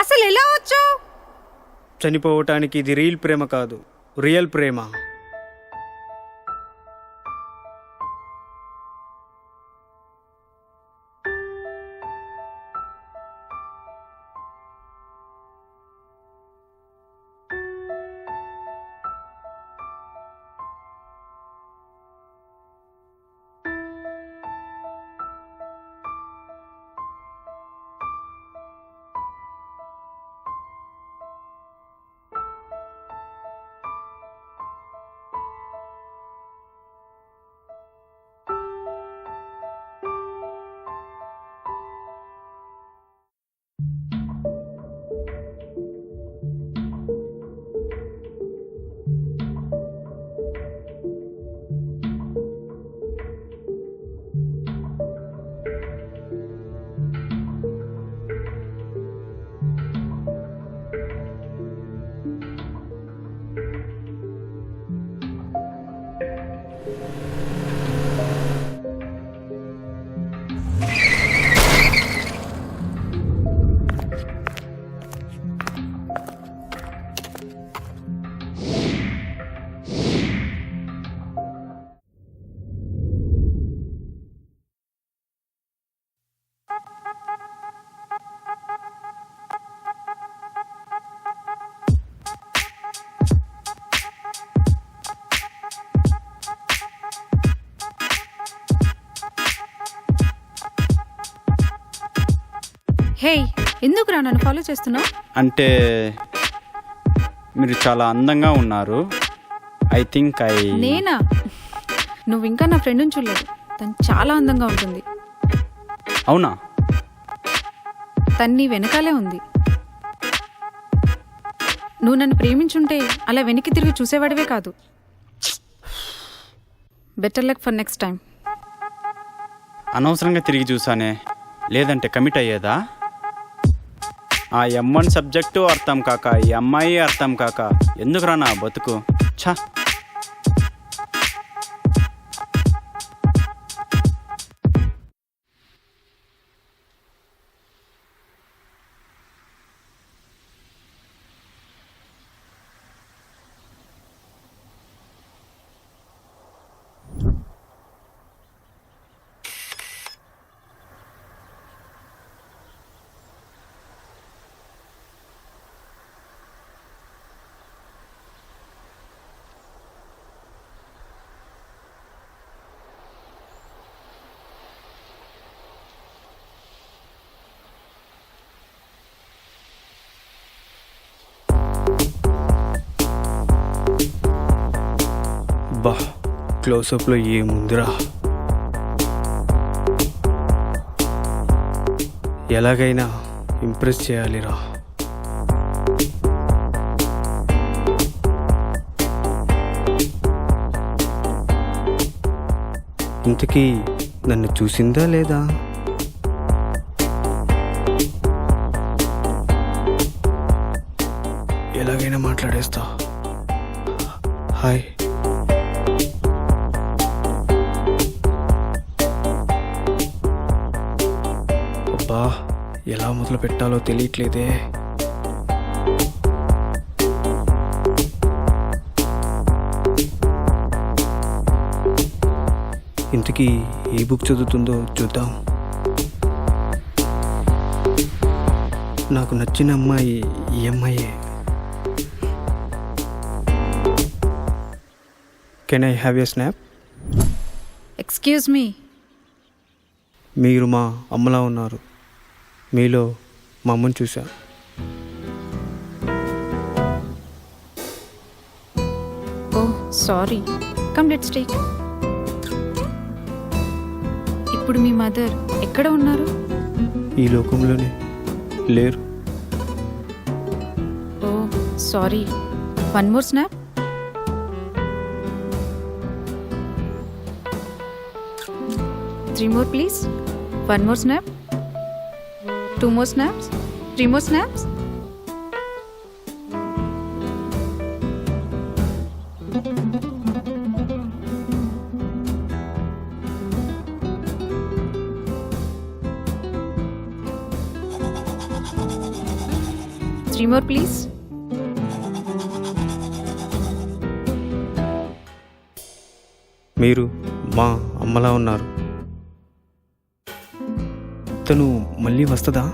అసలు ఎలా వచ్చావు? చనిపోవటానికి ఇది రియల్ ప్రేమ కాదు, రియల్ ప్రేమ. హే, ఎందుకురా నన్ను ఫాలో చేస్తున్నావు? అంటే మీరు చాలా అందంగా ఉన్నారు. ఐ థింక్ నేనా? నువ్వు ఇంకా నా ఫ్రెండ్ని చూడలేదు. తను చాలా అందంగా ఉంటుంది. అవునా? తను నీ వెనకాలే ఉంది. నువ్వు నన్ను ప్రేమించుంటే అలా వెనక్కి తిరిగి చూసేవాడివే కాదు. Better luck for next time. అనవసరంగా తిరిగి చూసానే, లేదంటే కమిట్ అయ్యేదా? ఆ M1 సబ్జెక్టు అర్థం కాక, ఈ అమ్మాయి అర్థం కాక ఎందుకురా నా బతుకు. ఛా! బా, క్లోజప్లో ఏముందిరా. ఎలాగైనా ఇంప్రెస్ చేయాలిరా. ఇంతకీ నన్ను చూసిందా లేదా? ఎలాగైనా మాట్లాడేస్తా. హాయ్. అబ్బా, ఎలా మొదలు పెట్టాలో తెలియట్లేదే. ఇంతకీ ఏ బుక్ చదువుతుందో చూద్దాం. నాకు నచ్చిన అమ్మాయి ఈ అమ్మాయే. Can I have a snap? Excuse me. మీరు మా అమ్మలా ఉన్నారు. మీలో మా అమ్మని చూసా. Oh sorry. Come let's take. ఇప్పుడు మీ మదర్ ఎక్కడ ఉన్నారు? ఈ లోకంలోనే లేరు. Oh sorry. One more snap. Three more please. One more snap. Two more snaps. Three more snaps. more, please. మీరు మా అమ్మలా ఉన్నారు. తను మళ్ళీ వస్తుందా?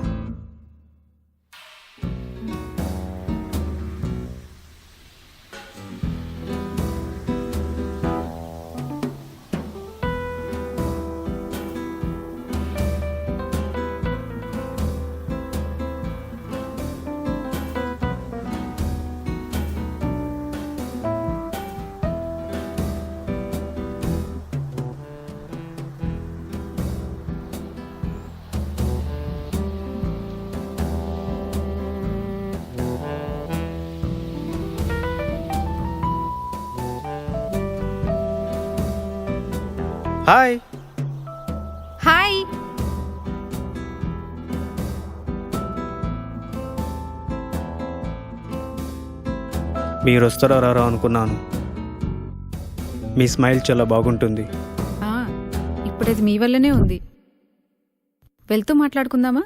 హాయ్. Hi. మీరు వస్తారో రారో అనుకున్నాను. మీ స్మైల్ చాలా బాగుంటుంది. ఇప్పుడు అది మీ వల్లనే ఉంది. వెళ్తూ మాట్లాడుకుందామా?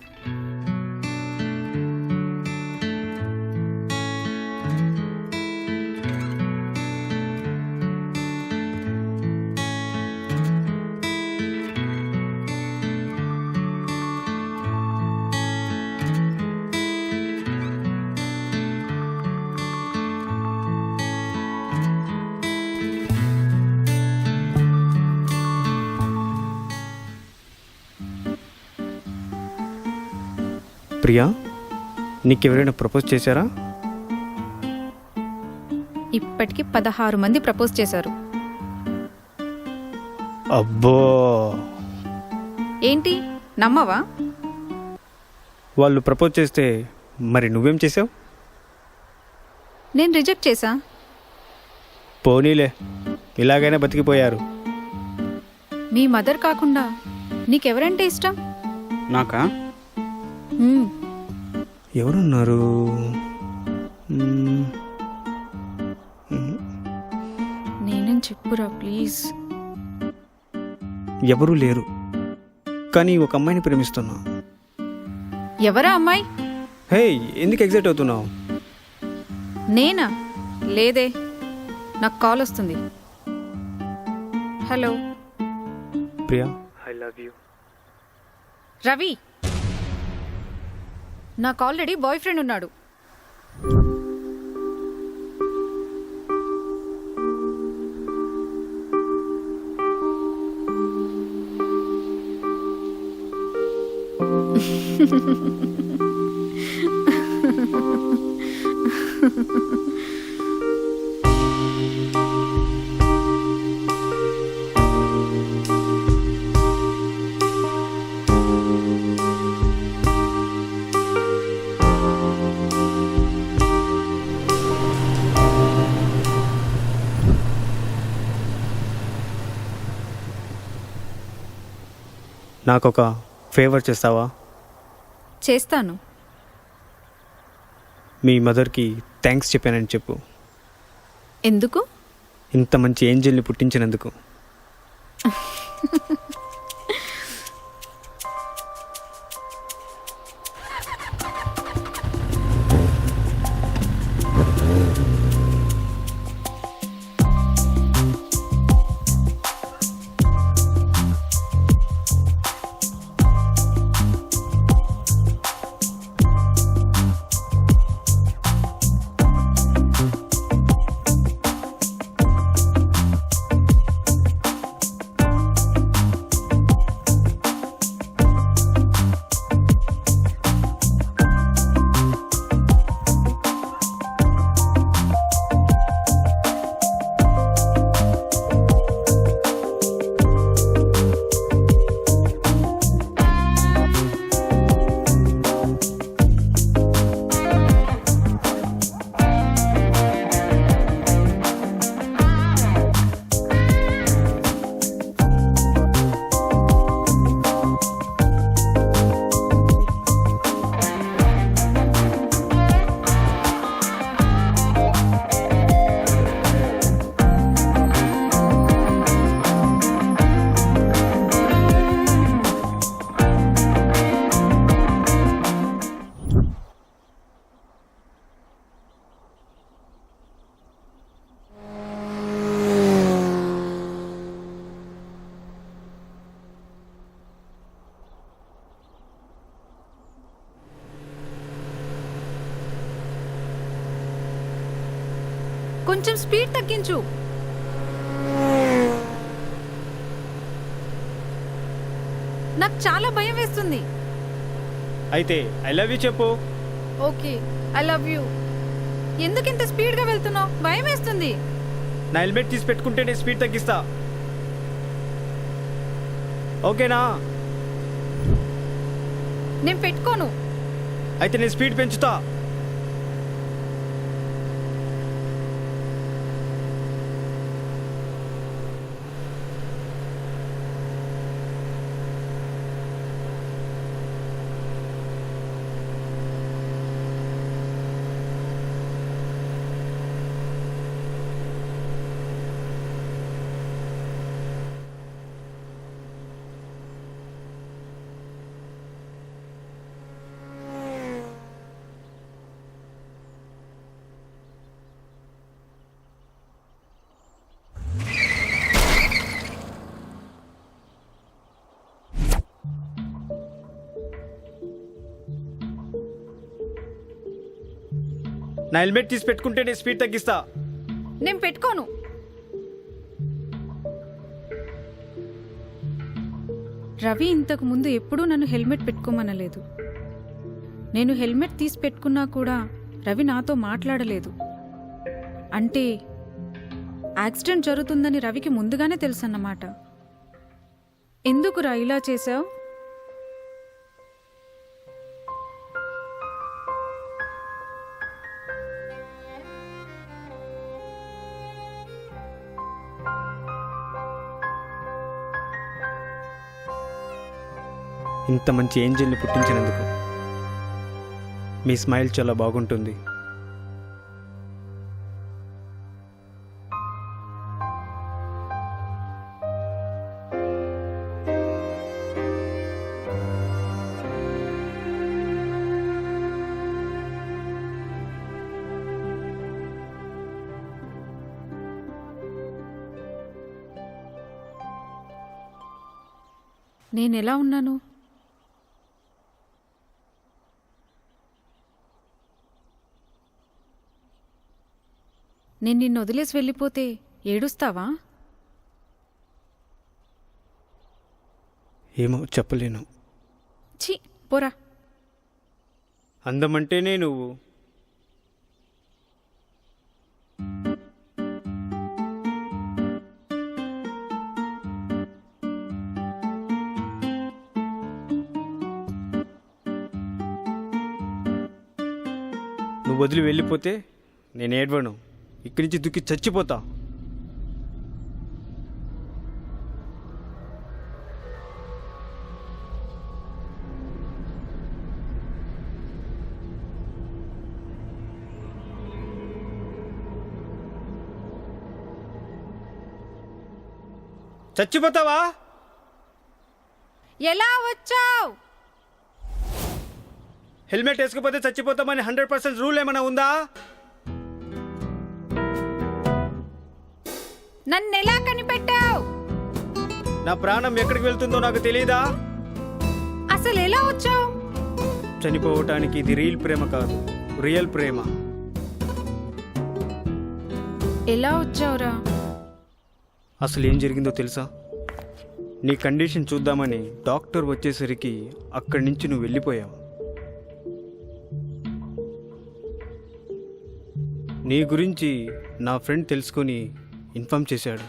ప్రియా, నీకెవరైనా ప్రపోజ్ చేశారా? ఇప్పటికి 16 మంది ప్రపోజ్ చేశారు. అబ్బో, ఏంటి నమ్మవా? వాళ్ళు ప్రపోజ్ చేస్తే మరి నువ్వేం చేసావు? నేను రిజెక్ట్ చేశా. పోనీలే, ఇలాగైనా బతికిపోయారు. మీ మదర్ కాకుండా నీకెవరంటే ఇష్టం? నాకా? మ్మ్. ఎవరున్నారు? నేనేం చెప్పురా ప్లీజ్. ఎవరూ లేరు, కానీ ఒక అమ్మాయిని ప్రేమిస్తున్నా. ఎవరా అమ్మాయి? హే, ఎందుకు ఎగ్జైట్ అవుతున్నావు? నేనా? లేదే, నాకు కాల్ వస్తుంది. Hello Priya, I love you. Ravi, నాకు ఆల్రెడీ బాయ్ ఫ్రెండ్ ఉన్నాడు. నాకొక ఫేవర్ చేస్తావా? చేస్తాను. మీ మదర్కి థ్యాంక్స్ చెప్పానని చెప్పు. ఎందుకు? ఇంత మంచి ఏంజల్ని పుట్టించినందుకు. కొంచెం స్పీడ్ తగ్గించు. నాకు చాలా భయం వేస్తుంది. అయితే ఐ లవ్ యూ చెప్పు. Okay, I love you. ఎందుకు ఇంత స్పీడ్గా వెళ్తున్నావు? భయం వేస్తుంది. నా హెల్మెట్ తీసి పెట్టుకుంటే నేను స్పీడ్ తగ్గిస్తా. ఓకేనా? నేను పెట్టుకోను. అయితే నేను స్పీడ్ పెంచుతా. నా హెల్మెట్ తీసి పెట్టుకుంటే నేను స్పీడ్ తగ్గిస్తా. నేను పెట్టుకోను. రవి ఇంతకు ముందు ఎప్పుడూ నన్ను హెల్మెట్ పెట్టుకోమనలేదు. నేను హెల్మెట్ తీసి పెట్టుకున్నా కూడా రవి నాతో మాట్లాడలేదు. అంటే యాక్సిడెంట్ జరుగుతుందని రవికి ముందుగానే తెలుసన్నమాట. ఎందుకురా ఇలా చేశావు? ఇంత మంచి ఏంజల్ని పుట్టించినందుకు. మీ స్మైల్ చాలా బాగుంటుంది. నేనెలా ఉన్నాను? నేను నిన్ను వదిలేసి వెళ్ళిపోతే ఏడుస్తావా? ఏమో చెప్పలేను. ఛీ, పోరా. అందమంటేనే నువ్వు. నువ్వు వదిలి వెళ్ళిపోతే నేను ఏడవను. ఇక్కడి నుంచి దుక్కి చచ్చిపోతా. చచ్చిపోతావా? ఎలా వచ్చావు? హెల్మెట్ వేసుకపోతే చచ్చిపోతామని 100% రూల్ ఏమైనా ఉందా? నన్నెలా కనిపెట్టావు? నా ప్రాణం ఎక్కడికి వెళ్తుందో నాకు తెలియదా? అసలు ఎలా వచ్చావు? చనిపోవటానికి ఇది రీల్ ప్రేమ కాదు, రియల్ ప్రేమ. ఎలా వచ్చావురా? అసలు ఏం జరిగిందో తెలుసా? నీ కండిషన్ చూద్దామని డాక్టర్ వచ్చేసరికి అక్కడి నుంచి నువ్వు వెళ్ళిపోయావు. నీ గురించి నా ఫ్రెండ్ తెలుసుకొని ఇన్ఫార్మ్ చేశాడు.